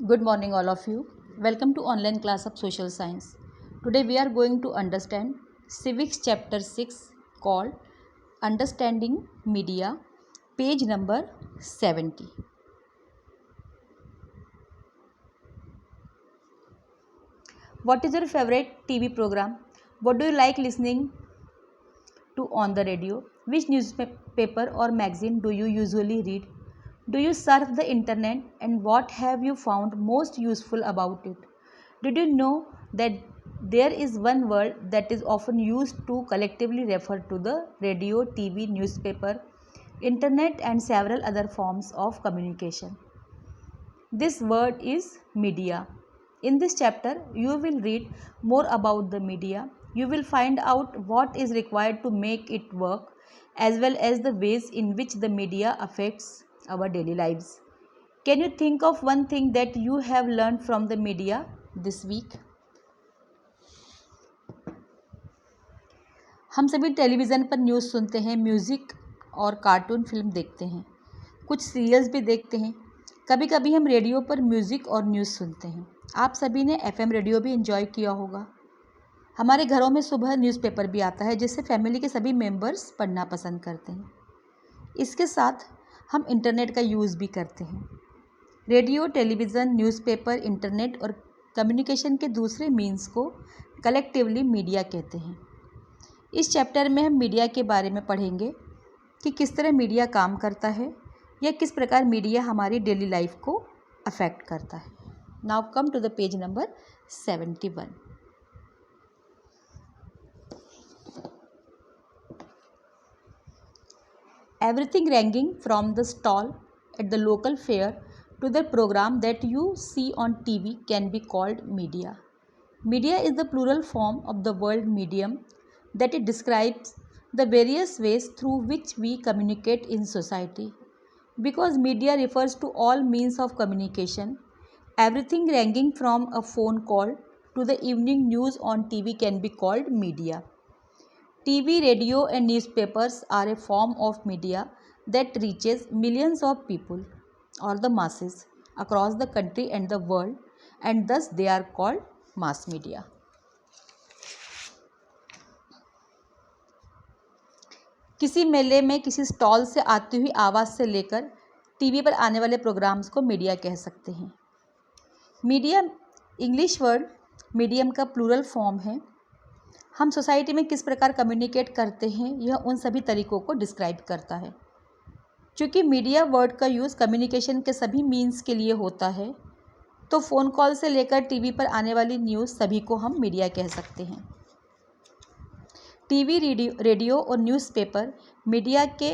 Good morning, all of you. Welcome to online class of social science. Today we are going to understand civics chapter 6 called Understanding Media, page number 70. What is your favorite TV program? What do you like listening to on the radio? Which newspaper or magazine do you usually read? Do you surf the internet and what have you found most useful about it? Did you know that there is one word that is often used to collectively refer to the radio, TV, newspaper, internet, and several other forms of communication? This word is media. In this chapter, you will read more about the media. You will find out what is required to make it work, as well as the ways in which the media affects our daily lives. Can you think of one thing that you have learned from the media this week? हम सभी television पर news सुनते हैं, music और cartoon film देखते हैं, कुछ serials भी देखते हैं। कभी कभी हम रेडियो पर म्यूज़िक और न्यूज़ सुनते हैं। आप सभी ने एफएम रेडियो भी एंजॉय किया होगा। हमारे घरों में सुबह न्यूज़पेपर भी आता है जिसे फैमिली के सभी मेंबर्स पढ़ना पसंद करते हैं। इसके साथ हम इंटरनेट का यूज़ भी करते हैं। रेडियो, टेलीविज़न, न्यूज़पेपर, इंटरनेट और कम्युनिकेशन के दूसरे मीन्स को कलेक्टिवली मीडिया कहते हैं। इस चैप्टर में हम मीडिया के बारे में पढ़ेंगे कि किस तरह मीडिया काम करता है या किस प्रकार मीडिया हमारी डेली लाइफ को अफेक्ट करता है। Now come to the page number 71. Everything ranging from the stall at the local fair to the program that you see on TV can be called media. Media is the plural form of the word medium that it describes the various ways through which we communicate in society. Because media refers to all means of communication, everything ranging from a phone call to the evening news on TV can be called media. TV, radio, and newspapers are a form of media that reaches millions of people or the masses across the country and the world, and thus they are called mass media. किसी मेले में किसी stall से आती हुई आवाज़ से लेकर टीवी पर आने वाले प्रोग्राम्स को मीडिया कह सकते हैं। मीडिया इंग्लिश वर्ड मीडियम का प्लूरल फॉर्म है। हम सोसाइटी में किस प्रकार कम्युनिकेट करते हैं यह उन सभी तरीकों को डिस्क्राइब करता है। चूँकि मीडिया वर्ड का यूज़ कम्युनिकेशन के सभी मीन्स के लिए होता है तो फ़ोन कॉल से लेकर टीवी पर आने वाली न्यूज़ सभी को हम मीडिया कह सकते हैं। टीवी, रेडियो और न्यूज़पेपर मीडिया के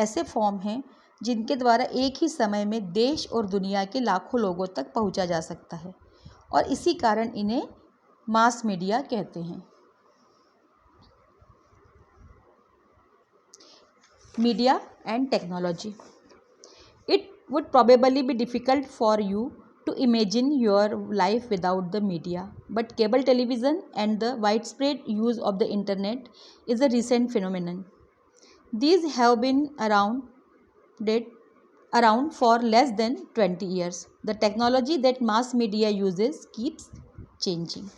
ऐसे फॉर्म हैं जिनके द्वारा एक ही समय में देश और दुनिया के लाखों लोगों तक पहुंचा जा सकता है और इसी कारण इन्हें मास मीडिया कहते हैं। Media and technology. It would probably be difficult for you to imagine your life without the media, but cable television and the widespread use of the internet is a recent phenomenon. These have been around for less than 20 years. The technology that mass media uses keeps changing.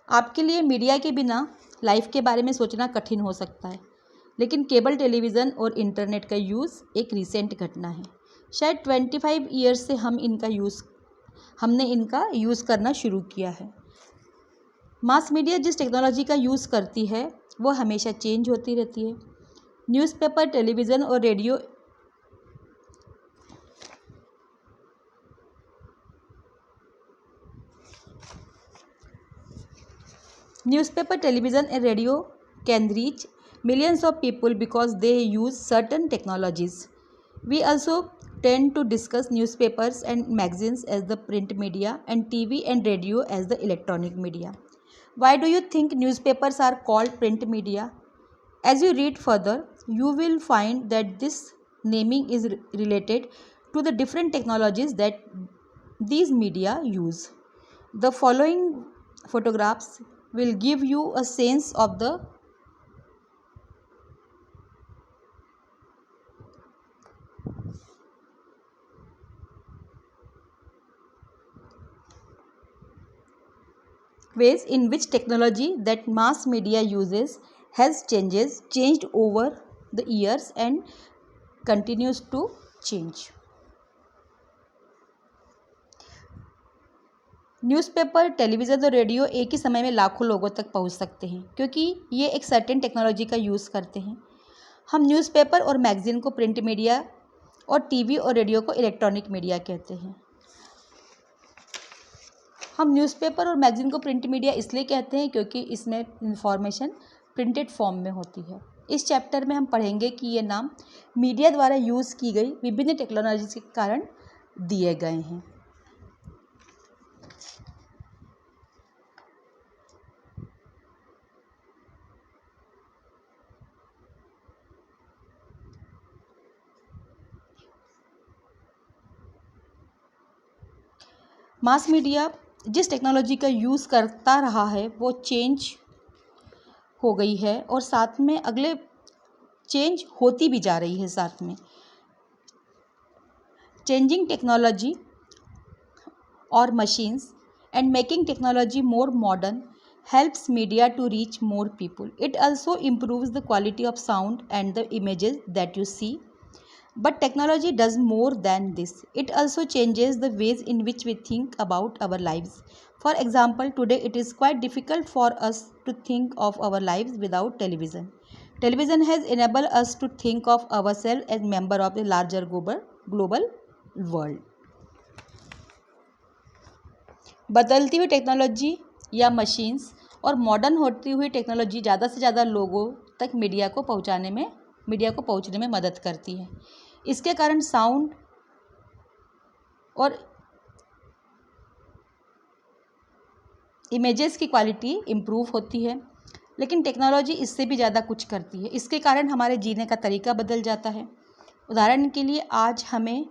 आपके लिए media के बिना life के बारे में सोचना कठिन हो सकता है, लेकिन केबल टेलीविज़न और इंटरनेट का यूज़ एक रीसेंट घटना है। शायद 25 ईयर्स से हमने इनका यूज़ करना शुरू किया है। मास मीडिया जिस टेक्नोलॉजी का यूज़ करती है वो हमेशा चेंज होती रहती है। न्यूज़पेपर, टेलीविज़न और radio can reach millions of people because they use certain technologies. We also tend to discuss newspapers and magazines as the print media and TV and radio as the electronic media. Why do you think newspapers are called print media? As you read further, you will find that this naming is related to the different technologies that these media use. The following photographs will give you a sense of the ways in which technology that mass media uses has changed over the years and continues to change. Newspaper, television और radio एक ही समय में लाखों लोगों तक पहुंच सकते हैं क्योंकि ये एक सर्टेन टेक्नोलॉजी का यूज़ करते हैं। हम न्यूज़पेपर और मैगज़ीन को प्रिंट मीडिया और टीवी और रेडियो को इलेक्ट्रॉनिक मीडिया कहते हैं। हम न्यूज़पेपर और मैगज़ीन को प्रिंट मीडिया इसलिए कहते हैं क्योंकि इसमें इंफॉर्मेशन प्रिंटेड फॉर्म में होती है। इस चैप्टर में हम पढ़ेंगे कि ये नाम मीडिया द्वारा यूज़ की गई विभिन्न टेक्नोलॉजी के कारण दिए गए हैं। मास मीडिया जिस टेक्नोलॉजी का यूज़ करता रहा है वो चेंज हो गई है और साथ में अगले चेंज होती भी जा रही है। साथ में चेंजिंग टेक्नोलॉजी और machines and making technology more modern helps media to reach more people. It also improves the quality of sound and the images that you see. But technology does more than this. It also changes the ways in which we think about our lives. For example, today it is quite difficult for us to think of our lives without television. Television has enabled us to think of ourselves as member of a larger global world. बदलती हुई technology या machines और modern होती हुई technology ज़्यादा से ज़्यादा लोगों तक मीडिया को पहुंचने में मदद करती है। इसके कारण साउंड और इमेजेस की क्वालिटी इम्प्रूव होती है, लेकिन टेक्नोलॉजी इससे भी ज़्यादा कुछ करती है। इसके कारण हमारे जीने का तरीका बदल जाता है। उदाहरण के लिए आज हमें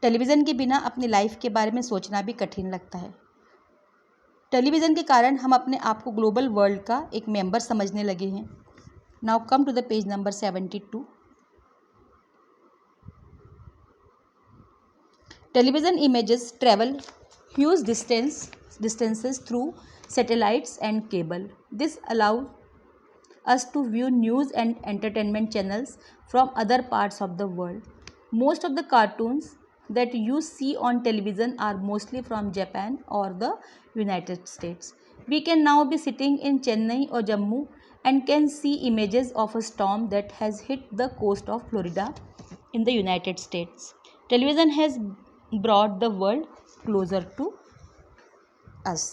टेलीविज़न के बिना अपनी लाइफ के बारे में सोचना भी कठिन लगता है। टेलीविज़न के कारण हम अपने आप को ग्लोबल वर्ल्ड का एक मेंबर समझने लगे हैं। Now come to the page number 72। Television images travel huge distances through satellites and cable. This allows us to view news and entertainment channels from other parts of the world. Most of the cartoons that you see on television are mostly from Japan or the United States. We can now be sitting in Chennai or Jammu and can see images of a storm that has hit the coast of Florida in the United States. Television has brought the world closer to us.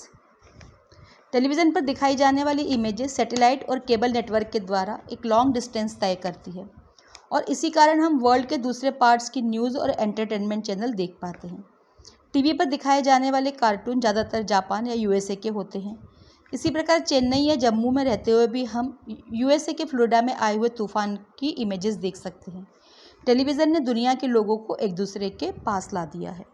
Television पर दिखाई जाने वाली images satellite और cable network के द्वारा एक long distance तय करती है और इसी कारण हम वर्ल्ड के दूसरे पार्ट्स की न्यूज़ और एंटरटेनमेंट चैनल देख पाते हैं। टीवी पर दिखाए जाने वाले कार्टून ज़्यादातर जापान या यूएसए के होते हैं। इसी प्रकार चेन्नई या जम्मू में रहते हुए भी हम यूएसए के फ्लोरिडा में आए हुए तूफान की इमेजेस देख सकते हैं। टेलीविज़न ने दुनिया के लोगों को एक दूसरे के पास ला दिया है।